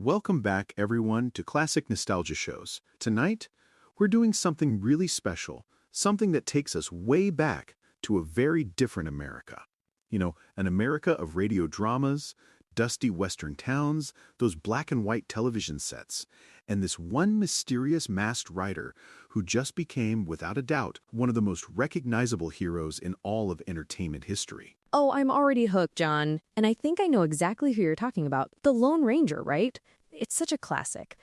Welcome back, everyone, to Classic Nostalgia Shows. Tonight, we're doing something really special, something that takes us way back to a very different America. An America of radio dramas, dusty Western towns, those black and white television sets, and this one mysterious masked rider who just became, without a doubt, one of the most recognizable heroes in all of entertainment history. Oh, I'm already hooked, John. And I think I know exactly who you're talking about. The Lone Ranger, right? It's such a classic.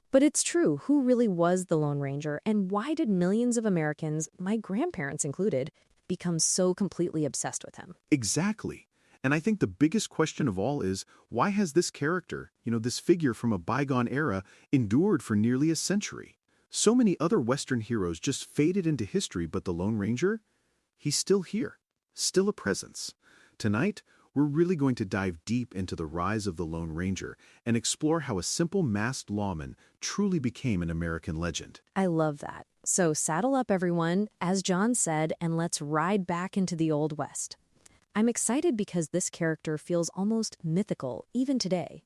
But it's true, who really was the Lone Ranger, and why did millions of Americans, my grandparents included, become so completely obsessed with him? Exactly. And I think the biggest question of all is, why has this character, this figure from a bygone era, endured for nearly a century? So many other Western heroes just faded into history, but the Lone Ranger? He's still here, still a presence. Tonight, we're really going to dive deep into the rise of the Lone Ranger and explore how a simple masked lawman truly became an American legend. I love that. So saddle up, everyone, as John said, and let's ride back into the Old West. I'm excited because this character feels almost mythical, even today.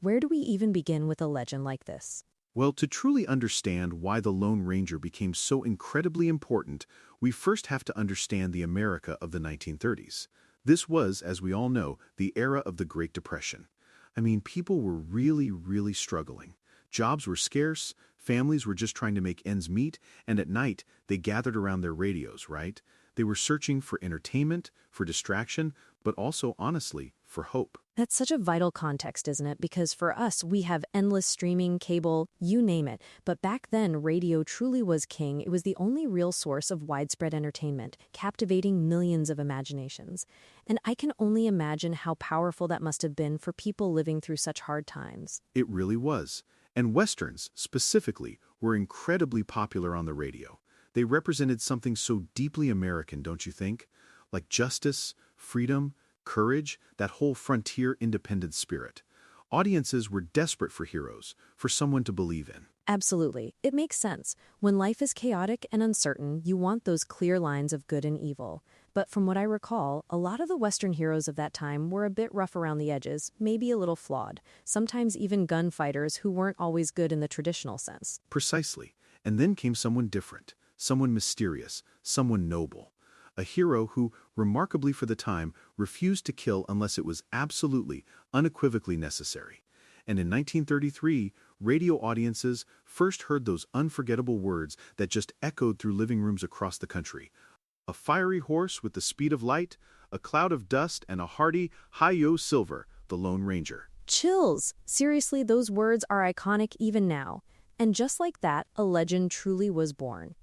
Where do we even begin with a legend like this? Well, to truly understand why the Lone Ranger became so incredibly important, we first have to understand the America of the 1930s. This was, as we all know, the era of the Great Depression. I mean, people were really struggling. Jobs were scarce, families were just trying to make ends meet, and at night, they gathered around their radios, right? They were searching for entertainment, for distraction, but also, honestly, for hope. That's such a vital context, isn't it? Because for us, we have endless streaming, cable, you name it. But back then, radio truly was king. It was the only real source of widespread entertainment, captivating millions of imaginations. And I can only imagine how powerful that must have been for people living through such hard times. It really was. And Westerns, specifically, were incredibly popular on the radio. They represented something so deeply American, don't you think? Like justice, freedom, courage, that whole frontier independent spirit. Audiences were desperate for heroes, for someone to believe in. Absolutely. It makes sense. When life is chaotic and uncertain, you want those clear lines of good and evil. But from what I recall, a lot of the Western heroes of that time were a bit rough around the edges, maybe a little flawed, sometimes even gunfighters who weren't always good in the traditional sense. Precisely. And then came someone different, someone mysterious, someone noble. A hero who, remarkably for the time, refused to kill unless it was absolutely, unequivocally necessary. And in 1933, radio audiences first heard those unforgettable words that just echoed through living rooms across the country. A fiery horse with the speed of light, a cloud of dust, and a hearty, hi-yo silver, the Lone Ranger. Chills! Seriously, those words are iconic even now. And just like that, a legend truly was born.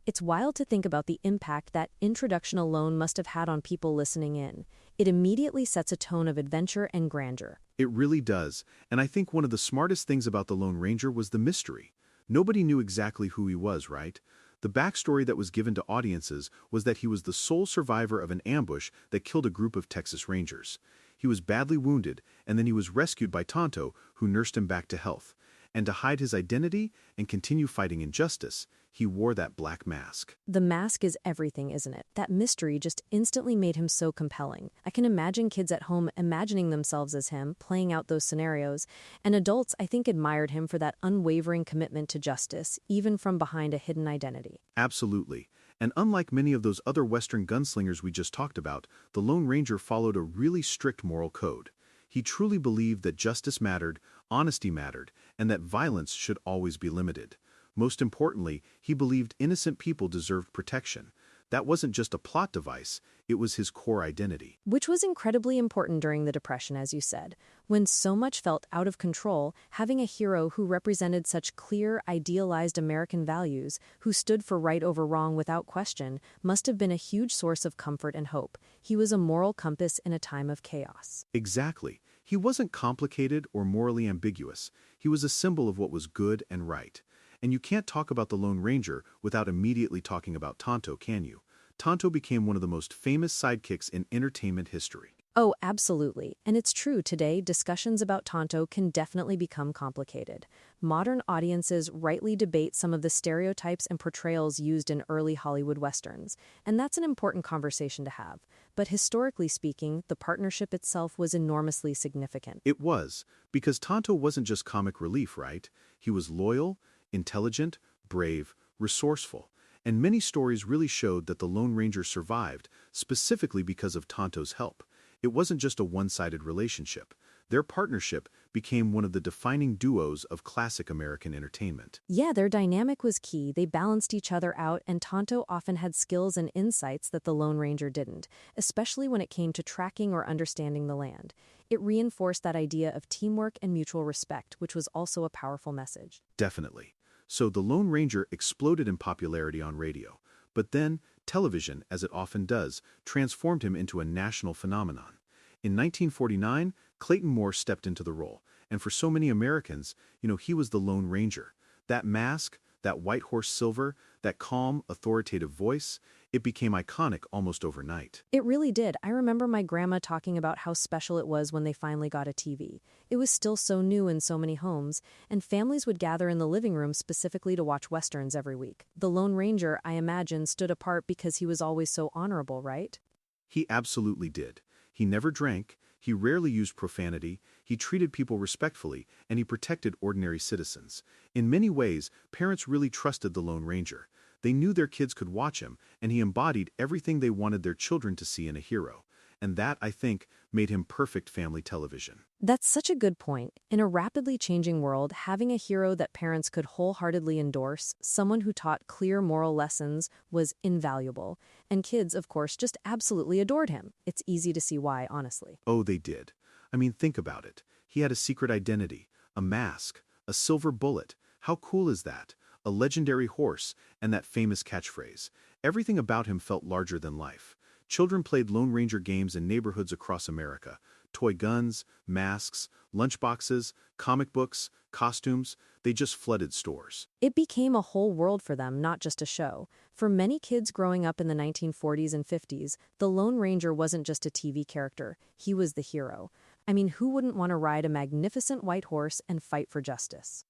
It's wild to think about the impact that introduction alone must have had on people listening in. It immediately sets a tone of adventure and grandeur. It really does, and I think one of the smartest things about the Lone Ranger was the mystery. Nobody knew exactly who he was, right? The backstory that was given to audiences was that he was the sole survivor of an ambush that killed a group of Texas Rangers. He was badly wounded, and then he was rescued by Tonto, who nursed him back to health. And to hide his identity and continue fighting injustice, he wore that black mask. The mask is everything, isn't it? That mystery just instantly made him so compelling. I can imagine kids at home imagining themselves as him, playing out those scenarios. And adults, I think, admired him for that unwavering commitment to justice, even from behind a hidden identity. Absolutely. And unlike many of those other Western gunslingers we just talked about, the Lone Ranger followed a really strict moral code. He truly believed that justice mattered, honesty mattered, and that violence should always be limited. Most importantly, he believed innocent people deserved protection. That wasn't just a plot device, it was his core identity. Which was incredibly important during the Depression, as you said. When so much felt out of control, having a hero who represented such clear, idealized American values, who stood for right over wrong without question, must have been a huge source of comfort and hope. He was a moral compass in a time of chaos. Exactly. He wasn't complicated or morally ambiguous. He was a symbol of what was good and right. And you can't talk about the Lone Ranger without immediately talking about Tonto, can you? Tonto became one of the most famous sidekicks in entertainment history. Oh, absolutely. And it's true, today, discussions about Tonto can definitely become complicated. Modern audiences rightly debate some of the stereotypes and portrayals used in early Hollywood westerns, and that's an important conversation to have. But historically speaking, the partnership itself was enormously significant. It was, because Tonto wasn't just comic relief, right? He was loyal, intelligent, brave, resourceful. And many stories really showed that the Lone Ranger survived, specifically because of Tonto's help. It wasn't just a one-sided relationship. Their partnership became one of the defining duos of classic American entertainment. Yeah, their dynamic was key. They balanced each other out, and Tonto often had skills and insights that the Lone Ranger didn't, especially when it came to tracking or understanding the land. It reinforced that idea of teamwork and mutual respect, which was also a powerful message. Definitely. So the Lone Ranger exploded in popularity on radio. But then, television, as it often does, transformed him into a national phenomenon. In 1949, Clayton Moore stepped into the role, and for so many Americans, he was the Lone Ranger. That mask, that white horse silver, that calm, authoritative voice, it became iconic almost overnight. It really did. I remember my grandma talking about how special it was when they finally got a TV. It was still so new in so many homes, and families would gather in the living room specifically to watch westerns every week. The Lone Ranger, I imagine, stood apart because he was always so honorable, right? He absolutely did. He never drank, he rarely used profanity, he treated people respectfully, and he protected ordinary citizens. In many ways, parents really trusted the Lone Ranger. They knew their kids could watch him, and he embodied everything they wanted their children to see in a hero. And that, I think, made him perfect family television. That's such a good point. In a rapidly changing world, having a hero that parents could wholeheartedly endorse, someone who taught clear moral lessons, was invaluable. And kids, of course, just absolutely adored him. It's easy to see why, honestly. Oh, they did. I mean, think about it. He had a secret identity, a mask, a silver bullet. How cool is that? A legendary horse, and that famous catchphrase. Everything about him felt larger than life. Children played Lone Ranger games in neighborhoods across America. Toy guns, masks, lunchboxes, comic books, costumes, they just flooded stores. It became a whole world for them, not just a show. For many kids growing up in the 1940s and 50s, the Lone Ranger wasn't just a TV character, he was the hero. I mean, who wouldn't want to ride a magnificent white horse and fight for justice?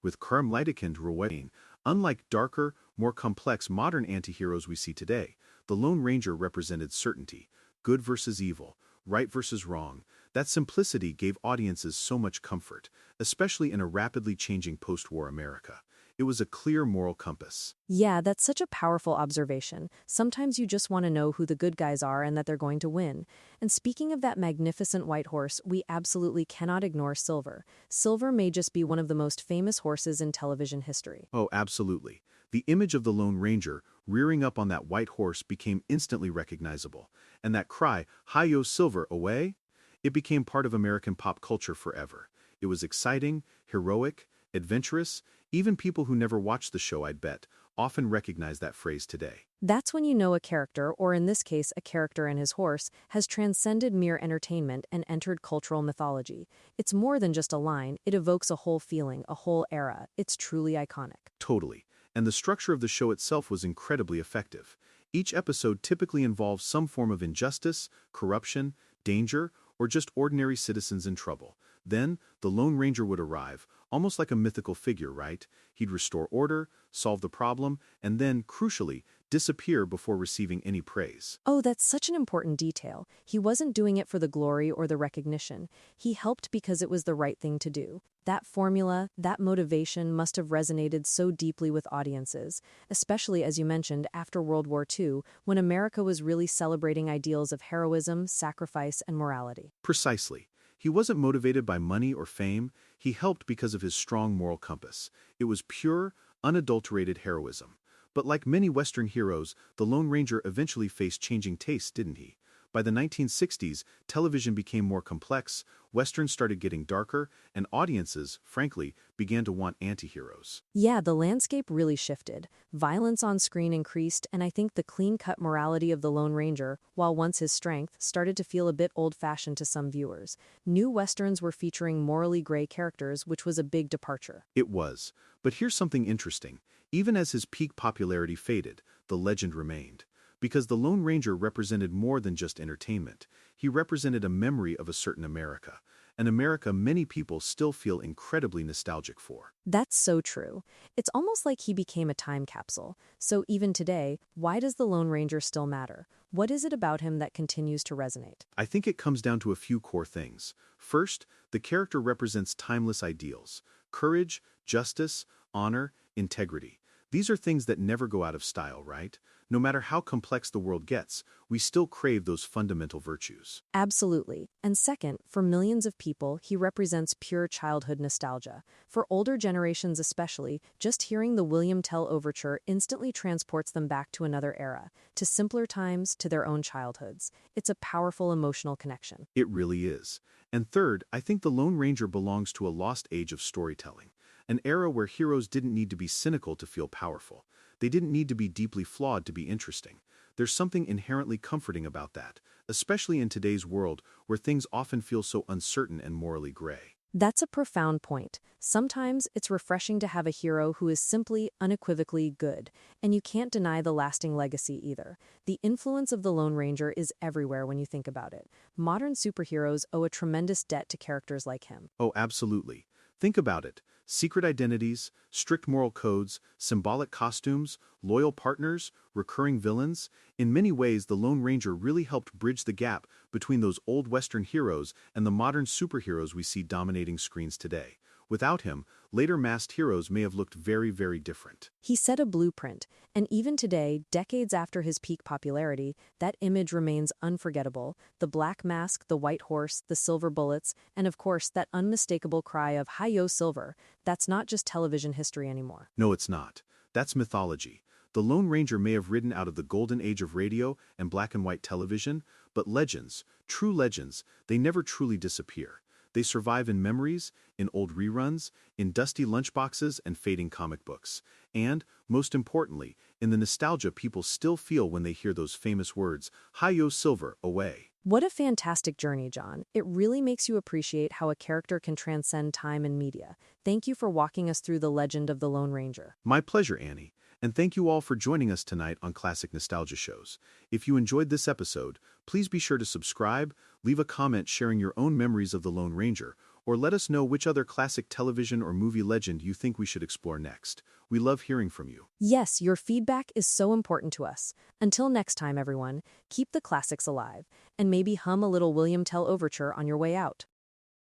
With Karmleidekind Ruwain, unlike darker, more complex modern anti-heroes we see today, the Lone Ranger represented certainty, good versus evil, right versus wrong. That simplicity gave audiences so much comfort, especially in a rapidly changing post-war America. It was a clear moral compass. Yeah, that's such a powerful observation. Sometimes you just want to know who the good guys are and that they're going to win. And speaking of that magnificent white horse, we absolutely cannot ignore Silver. Silver may just be one of the most famous horses in television history. Oh, absolutely. The image of the Lone Ranger rearing up on that white horse became instantly recognizable. And that cry, "Hi-yo, Silver, away!" It became part of American pop culture forever. It was exciting, heroic, adventurous. Even people who never watched the show, I'd bet, often recognize that phrase today. That's when you know a character, or in this case, a character and his horse, has transcended mere entertainment and entered cultural mythology. It's more than just a line, it evokes a whole feeling, a whole era. It's truly iconic. Totally. And the structure of the show itself was incredibly effective. Each episode typically involves some form of injustice, corruption, danger, or just ordinary citizens in trouble. Then, the Lone Ranger would arrive, almost like a mythical figure, right? He'd restore order, solve the problem, and then, crucially, disappear before receiving any praise. Oh, that's such an important detail. He wasn't doing it for the glory or the recognition. He helped because it was the right thing to do. That formula, that motivation must have resonated so deeply with audiences, especially, as you mentioned, after World War II, when America was really celebrating ideals of heroism, sacrifice, and morality. Precisely. He wasn't motivated by money or fame. He helped because of his strong moral compass. It was pure, unadulterated heroism. But like many Western heroes, the Lone Ranger eventually faced changing tastes, didn't he? By the 1960s, television became more complex, Westerns started getting darker, and audiences, frankly, began to want anti-heroes. Yeah, the landscape really shifted. Violence on screen increased, and I think the clean-cut morality of the Lone Ranger, while once his strength, started to feel a bit old-fashioned to some viewers. New Westerns were featuring morally gray characters, which was a big departure. It was. But here's something interesting. Even as his peak popularity faded, the legend remained. Because the Lone Ranger represented more than just entertainment. He represented a memory of a certain America, an America many people still feel incredibly nostalgic for. That's so true. It's almost like he became a time capsule. So even today, why does the Lone Ranger still matter? What is it about him that continues to resonate? I think it comes down to a few core things. First, the character represents timeless ideals: courage, justice, honor, integrity. These are things that never go out of style, right? No matter how complex the world gets, we still crave those fundamental virtues. Absolutely. And second, for millions of people, he represents pure childhood nostalgia. For older generations especially, just hearing the William Tell overture instantly transports them back to another era, to simpler times, to their own childhoods. It's a powerful emotional connection. It really is. And third, I think the Lone Ranger belongs to a lost age of storytelling, an era where heroes didn't need to be cynical to feel powerful. They didn't need to be deeply flawed to be interesting. There's something inherently comforting about that, especially in today's world where things often feel so uncertain and morally gray. That's a profound point. Sometimes it's refreshing to have a hero who is simply, unequivocally good, and you can't deny the lasting legacy either. The influence of the Lone Ranger is everywhere when you think about it. Modern superheroes owe a tremendous debt to characters like him. Oh, absolutely. Think about it. Secret identities, strict moral codes, symbolic costumes, loyal partners, recurring villains. In many ways, the Lone Ranger really helped bridge the gap between those old Western heroes and the modern superheroes we see dominating screens today. Without him, later masked heroes may have looked very, very different. He set a blueprint, and even today, decades after his peak popularity, that image remains unforgettable. The black mask, the white horse, the silver bullets, and of course, that unmistakable cry of "Hi-yo, Silver." That's not just television history anymore. No, it's not. That's mythology. The Lone Ranger may have ridden out of the golden age of radio and black and white television, but legends, true legends, they never truly disappear. They survive in memories, in old reruns, in dusty lunchboxes and fading comic books. And, most importantly, in the nostalgia people still feel when they hear those famous words, "Hi-yo, Silver, away." What a fantastic journey, John. It really makes you appreciate how a character can transcend time and media. Thank you for walking us through the legend of the Lone Ranger. My pleasure, Annie. And thank you all for joining us tonight on Classic Nostalgia Shows. If you enjoyed this episode, please be sure to subscribe, leave a comment sharing your own memories of the Lone Ranger, or let us know which other classic television or movie legend you think we should explore next. We love hearing from you. Yes, your feedback is so important to us. Until next time, everyone, keep the classics alive, and maybe hum a little William Tell overture on your way out.